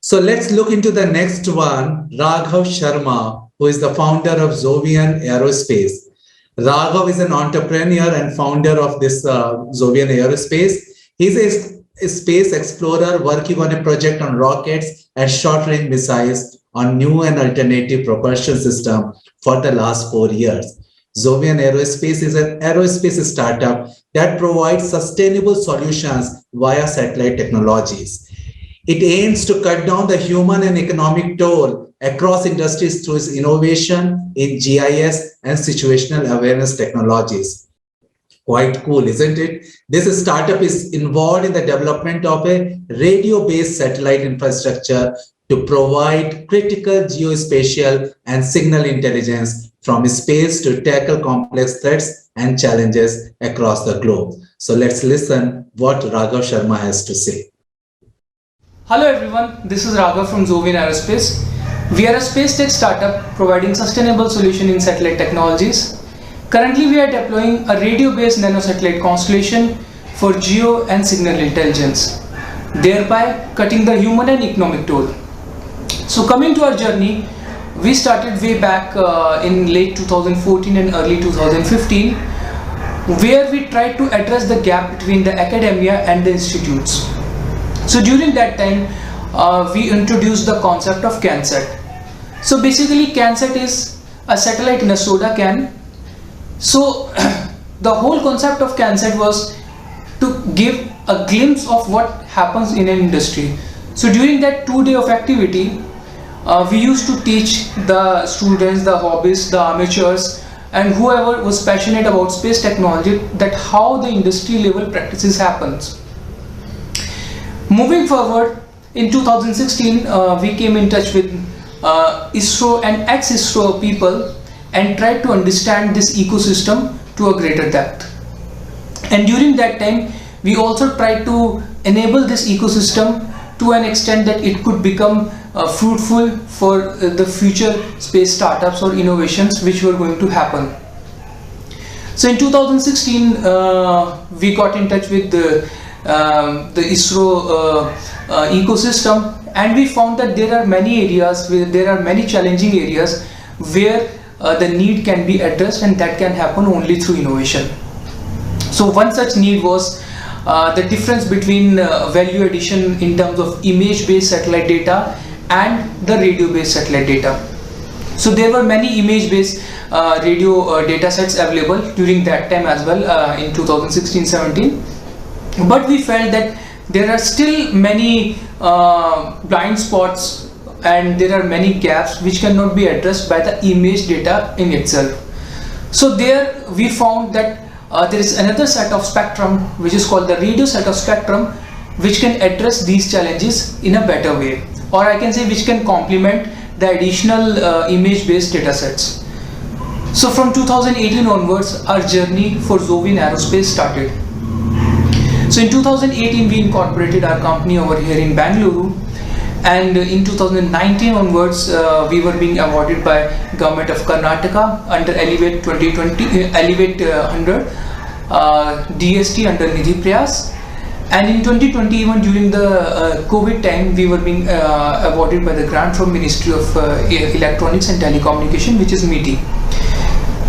So let's look into the next one, Raghav Sharma, who is the founder of Xovian Aerospace. Raghav is an entrepreneur and founder of this Xovian Aerospace. He's a space explorer working on a project on rockets and short-range missiles on new and alternative propulsion system for the last 4 years. Xovian Aerospace is an aerospace startup that provides sustainable solutions via satellite technologies. It aims to cut down the human and economic toll across industries through its innovation in GIS and situational awareness technologies. Quite cool, isn't it? This startup is involved in the development of a radio-based satellite infrastructure to provide critical geospatial and signal intelligence from space to tackle complex threats and challenges across the globe. So let's listen what Raghav Sharma has to say. Hello everyone, this is Raghav from Xovian Aerospace. We are a space tech startup providing sustainable solution in satellite technologies. Currently we are deploying a radio-based nanosatellite constellation for geo and signal intelligence, thereby cutting the human and economic toll. So coming to our journey, we started way back in late 2014 and early 2015, where we tried to address the gap between the academia and the institutes. So during that time, we introduced the concept of CanSat. So basically CanSat is a satellite in a soda can. So the whole concept of CanSat was to give a glimpse of what happens in an industry. So during that 2 day of activity, we used to teach the students, the hobbyists, the amateurs, and whoever was passionate about space technology that how the industry level practices happens. Moving forward, in 2016, we came in touch with ISRO and ex-ISRO people and tried to understand this ecosystem to a greater depth. And during that time, we also tried to enable this ecosystem to an extent that it could become fruitful for the future space startups or innovations which were going to happen. So in 2016, we got in touch with the ISRO ecosystem, and we found that there are many areas where there are many challenging areas where the need can be addressed, and that can happen only through innovation. So one such need was the difference between value addition in terms of image based satellite data and the radio based satellite data. So there were many image based radio data sets available during that time as well, in 2016-17. But we felt that there are still many blind spots and there are many gaps which cannot be addressed by the image data in itself. So there we found that there is another set of spectrum which is called the radio set of spectrum, which can address these challenges in a better way, or I can say which can complement the additional image based data sets. So from 2018 onwards, our journey for Xovian Aerospace started. So in 2018 we incorporated our company over here in Bangalore, and in 2019 onwards we were being awarded by Government of Karnataka under Elevate 2020, Elevate 100 DST under Nidhi Prayas, and in 2020 even during the COVID time we were being awarded by the grant from Ministry of Electronics and Telecommunication, which is MITI.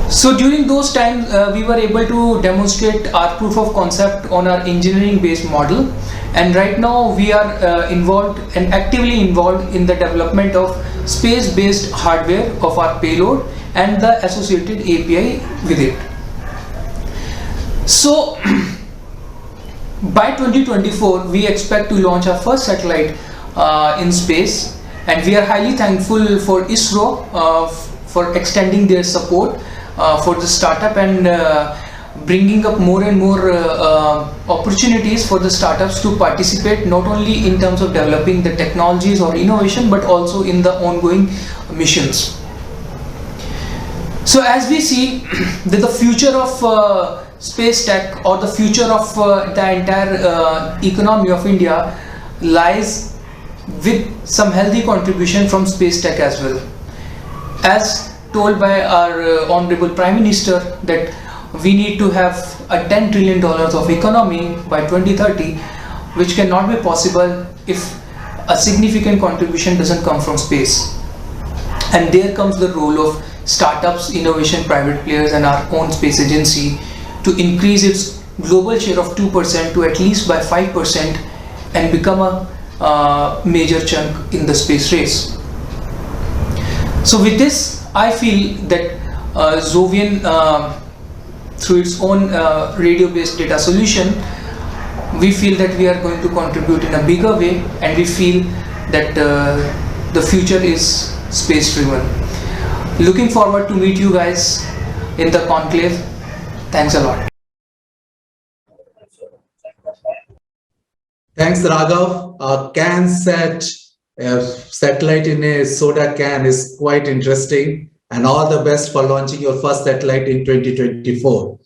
So during those times we were able to demonstrate our proof of concept on our engineering based model, and right now we are involved and actively involved in the development of space based hardware of our payload and the associated API with it. So by 2024 we expect to launch our first satellite in space, and we are highly thankful for ISRO for extending their support for the startup and bringing up more and more opportunities for the startups to participate, not only in terms of developing the technologies or innovation, but also in the ongoing missions. So as we see that the future of space tech, or the future of the entire economy of India, lies with some healthy contribution from space tech as well. As told by our Honorable Prime Minister that we need to have a $10 trillion of economy by 2030, which cannot be possible if a significant contribution doesn't come from space. And there comes the role of startups, innovation, private players, and our own space agency to increase its global share of 2% to at least by 5% and become a major chunk in the space race. So with this, I feel that Xovian, through its own radio-based data solution, we feel that we are going to contribute in a bigger way, and we feel that the future is space-driven. Looking forward to meet you guys in the conclave. Thanks a lot. Thanks, Raghav. A can set satellite in a soda can is quite interesting, and all the best for launching your first satellite in 2024.